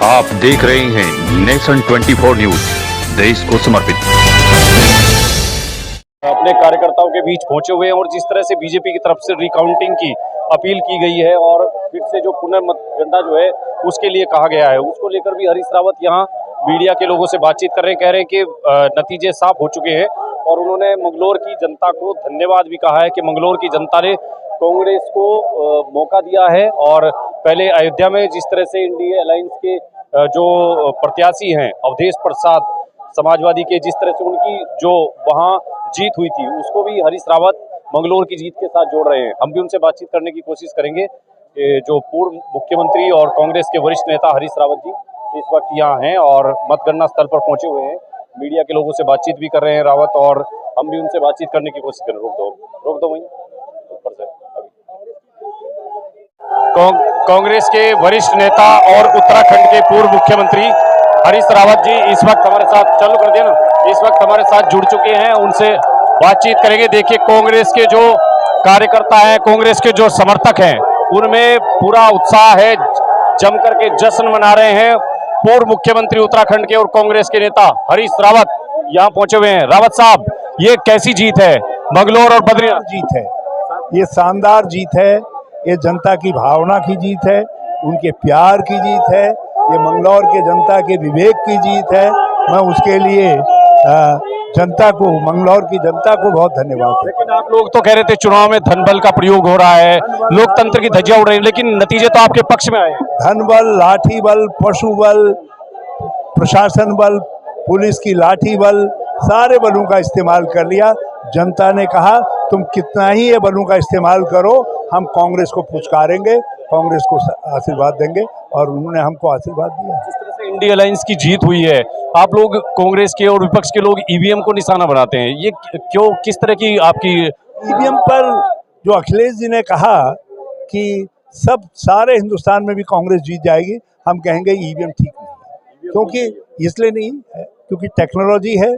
आप देख रहे हैं नेशन 24 न्यूज, देश को समर्पित। अपने कार्यकर्ताओं के बीच पहुंचे हुए हैं और जिस तरह से बीजेपी की तरफ से रिकाउंटिंग की अपील की गई है और फिर से जो पुनर्मतगणना जो है उसके लिए कहा गया है, उसको लेकर भी हरीश रावत यहाँ मीडिया के लोगों से बातचीत कर रहे हैं। कह रहे हैं कि नतीजे साफ हो चुके हैं और उन्होंने मंगलौर की जनता को धन्यवाद भी कहा है कि मंगलौर की जनता ने कांग्रेस को मौका दिया है। और पहले अयोध्या में जिस तरह से इंडिया अलायंस के जो प्रत्याशी हैं अवधेश प्रसाद समाजवादी के, जिस तरह से उनकी जो वहाँ जीत हुई थी, उसको भी हरीश रावत मंगलौर की जीत के साथ जोड़ रहे हैं। हम भी उनसे बातचीत करने की कोशिश करेंगे। जो पूर्व मुख्यमंत्री और कांग्रेस के वरिष्ठ नेता हरीश रावत जी इस वक्त यहाँ हैं और मतगणना स्थल पर पहुंचे हुए हैं। मीडिया के लोगों से बातचीत भी कर रहे हैं रावत, और हम भी उनसे बातचीत करने की कोशिश करें। रोक दो वहीं ऊपर से। कांग्रेस के वरिष्ठ नेता और उत्तराखंड के पूर्व मुख्यमंत्री हरीश रावत जी इस वक्त हमारे साथ, चालू कर दिया ना, इस वक्त हमारे साथ जुड़ चुके हैं। उनसे बातचीत करेंगे। देखिए, कांग्रेस के जो कार्यकर्ता हैं, कांग्रेस के जो समर्थक हैं, उनमें पूरा उत्साह है, जमकर के जश्न मना रहे हैं। पूर्व मुख्यमंत्री उत्तराखंड के और कांग्रेस के नेता हरीश रावत यहाँ पहुंचे हुए हैं। रावत साहब, ये कैसी जीत है? मंगलौर और बद्रीनाथ जीत है, ये शानदार जीत है, ये जनता की भावना की जीत है, उनके प्यार की जीत है, ये मंगलौर के जनता के विवेक की जीत है। मैं उसके लिए जनता को, मंगलौर की जनता को बहुत धन्यवाद। लेकिन आप लोग तो कह रहे थे चुनाव में धन बल का प्रयोग हो रहा है, लोकतंत्र की धज्जियां उड़ रही है, लेकिन नतीजे तो आपके पक्ष में आए। धन बल, लाठी बल, पशु बल, प्रशासन बल, पुलिस की लाठी बल, सारे बलों का इस्तेमाल कर लिया। जनता ने कहा तुम कितना ही ये बलों का इस्तेमाल करो, हम कांग्रेस को पुचकारेंगे, कांग्रेस को आशीर्वाद देंगे, और उन्होंने हमको आशीर्वाद दिया। जिस तरह से इंडिया अलायंस की जीत हुई है, आप लोग कांग्रेस के और विपक्ष के लोग ईवीएम को निशाना बनाते हैं, ये क्यों? किस तरह की आपकी ईवीएम पर जो अखिलेश जी ने कहा कि सारे हिंदुस्तान में भी कांग्रेस जीत जाएगी, हम कहेंगे ईवीएम ठीक नहीं है। क्योंकि इसलिए नहीं है क्योंकि टेक्नोलॉजी है,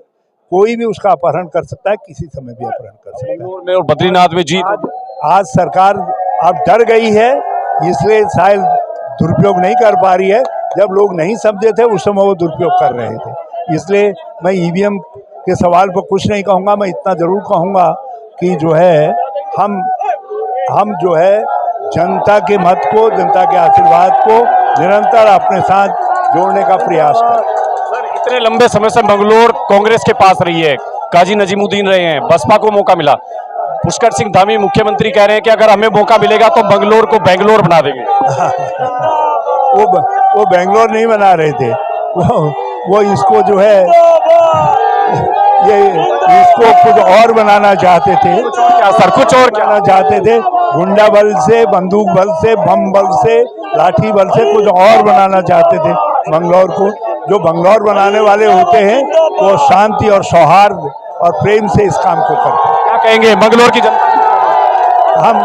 कोई भी उसका अपहरण कर सकता है, किसी समय भी अपहरण कर सकता है। मंगलौर में और बद्रीनाथ में जीत आज सरकार अब डर गई है, इसलिए शायद दुरुपयोग नहीं कर पा रही है। जब लोग नहीं समझे थे उस समय वो दुरुपयोग कर रहे थे। इसलिए मैं ईवीएम के सवाल पर कुछ नहीं कहूँगा। मैं इतना जरूर कहूँगा कि जो है हम जो है जनता के मत को, जनता के आशीर्वाद को निरंतर अपने साथ जोड़ने का प्रयास करें। सर, इतने लंबे समय से मंगलौर कांग्रेस के पास रही है, काजी नजीमुद्दीन रहे हैं, बसपा को मौका मिला। पुष्कर सिंह धामी मुख्यमंत्री कह रहे हैं कि अगर हमें मौका मिलेगा तो मंगलौर को बेंगलोर बना देंगे। वो बेंगलोर नहीं बना रहे थे, वो इसको जो है ये इसको कुछ और बनाना चाहते थे। क्या सर, कुछ और बनाना चाहते थे? गुंडा बल से, बंदूक बल से, बम बल से, लाठी बल से कुछ और बनाना चाहते थे मंगलौर को। जो मंगलौर बनाने वाले होते हैं वो शांति और सौहार्द और प्रेम से इस काम को करते हैं। क्या कहेंगे मंगलौर की जनता? हम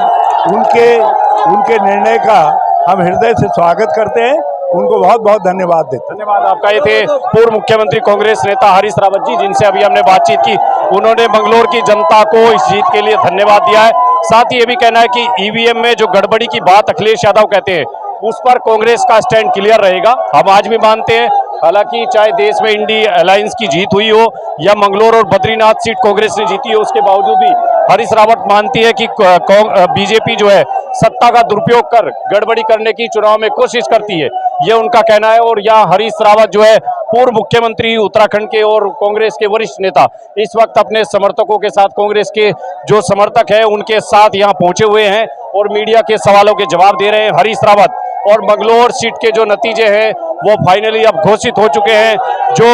उनके निर्णय का हम हृदय से स्वागत करते हैं, उनको बहुत बहुत धन्यवाद देते हैं। धन्यवाद आपका। ये थे पूर्व मुख्यमंत्री कांग्रेस नेता हरीश रावत जी, जिनसे अभी हमने बातचीत की। उन्होंने मंगलौर की जनता को इस जीत के लिए धन्यवाद दिया है। साथ ही ये भी कहना है कि ईवीएम में जो गड़बड़ी की बात अखिलेश यादव कहते हैं, उस पर कांग्रेस का स्टैंड क्लियर रहेगा। हम आज भी मानते हैं, हालांकि चाहे देश में इंडिया अलायंस की जीत हुई हो या मंगलौर और बद्रीनाथ सीट कांग्रेस ने जीती हो, उसके बावजूद भी हरीश रावत मानती है कि बीजेपी जो है सत्ता का दुरुपयोग कर गड़बड़ी करने की चुनाव में कोशिश करती है, ये उनका कहना है। और यहाँ हरीश रावत जो है पूर्व मुख्यमंत्री उत्तराखंड के और कांग्रेस के वरिष्ठ नेता, इस वक्त अपने समर्थकों के साथ, कांग्रेस के जो समर्थक है उनके साथ यहाँ पहुंचे हुए हैं और मीडिया के सवालों के जवाब दे रहे हैं हरीश रावत। और मंगलौर सीट के जो नतीजे हैं वो फाइनली अब घोषित हो चुके हैं। जो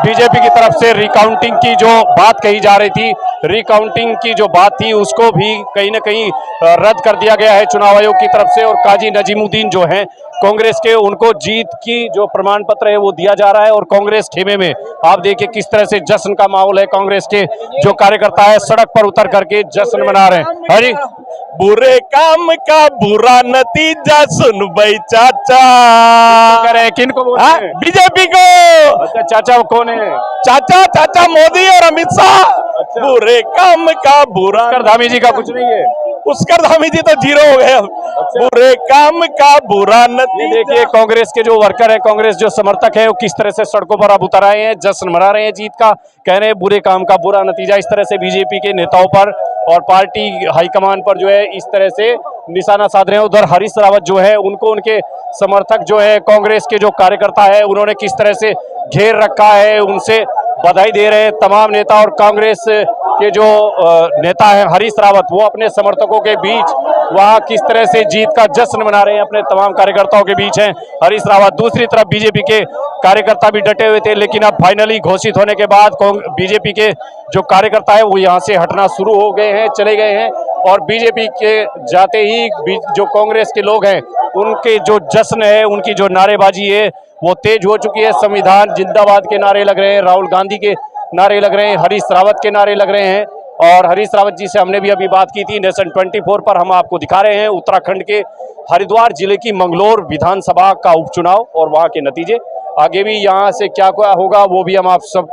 बीजेपी की तरफ से रिकाउंटिंग की जो बात कही जा रही थी, रिकाउंटिंग की जो बात थी, उसको भी कहीं ना कहीं रद्द कर दिया गया है चुनाव आयोग की तरफ से। और काजी नजीमुद्दीन जो हैं कांग्रेस के, उनको जीत की जो प्रमाण पत्र है वो दिया जा रहा है। और कांग्रेस खेमे में आप देखिए किस तरह से जश्न का माहौल है। कांग्रेस के जो कार्यकर्ता है सड़क पर उतर करके जश्न मना रहे हैं। हरी बुरे काम का बुरा नतीजा सुन भाई चाचा। करें किनको बोल रहे हैं? बीजेपी को। अच्छा, चाचा कौन है? चाचा मोदी और अमित शाह। बुरे काम का बुरा। पुष्कर धामी जी का कुछ नहीं है? पुष्कर धामी जी तो जीरो हो गए। बुरे काम का बुरा ये नतीजा। देखिए कांग्रेस के जो वर्कर है, कांग्रेस जो समर्थक है, वो किस तरह से सड़कों पर अब उतर आए हैं, जश्न मना रहे हैं जीत का, कह रहे हैं बुरे काम का बुरा नतीजा। इस तरह से बीजेपी के नेताओं पर और पार्टी हाईकमान पर जो है इस तरह से निशाना साध रहे हैं। उधर हरीश रावत जो है उनको उनके समर्थक जो है कांग्रेस के जो कार्यकर्ता है उन्होंने किस तरह से घेर रखा है, उनसे बधाई दे रहे हैं तमाम नेता। और कांग्रेस के जो नेता हैं हरीश रावत, वो अपने समर्थकों के बीच वहां किस तरह से जीत का जश्न मना रहे हैं, अपने तमाम कार्यकर्ताओं के बीच हैं हरीश रावत। दूसरी तरफ बीजेपी के कार्यकर्ता भी डटे हुए थे, लेकिन अब फाइनली घोषित होने के बाद बीजेपी के जो कार्यकर्ता है वो यहाँ से हटना शुरू हो गए हैं, चले गए हैं। और बीजेपी के जाते ही जो कांग्रेस के लोग हैं उनके जो जश्न है, उनकी जो नारेबाजी है वो तेज हो चुकी है। संविधान जिंदाबाद के नारे लग रहे हैं, राहुल गांधी के नारे लग रहे हैं, हरीश रावत के नारे लग रहे हैं। और हरीश रावत जी से हमने भी अभी बात की थी। नेशन 24 पर हम आपको दिखा रहे हैं उत्तराखंड के हरिद्वार जिले की मंगलोर विधानसभा का उपचुनाव और वहां के नतीजे। आगे भी यहां से क्या क्या होगा वो भी हम आप सब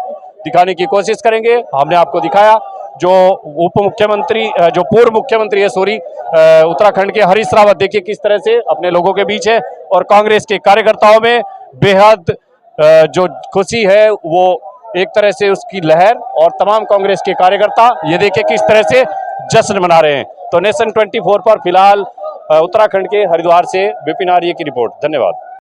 दिखाने की कोशिश करेंगे। हमने आपको दिखाया जो उप मुख्यमंत्री जो पूर्व मुख्यमंत्री है उत्तराखंड के हरीश रावत, देखिए किस तरह से अपने लोगों के बीच है। और कांग्रेस के कार्यकर्ताओं में बेहद जो खुशी है, वो एक तरह से उसकी लहर। और तमाम कांग्रेस के कार्यकर्ता ये देखिए किस तरह से जश्न मना रहे हैं। तो नेशन 24 पर फिलहाल उत्तराखंड के हरिद्वार से विपिन आर्य की रिपोर्ट। धन्यवाद।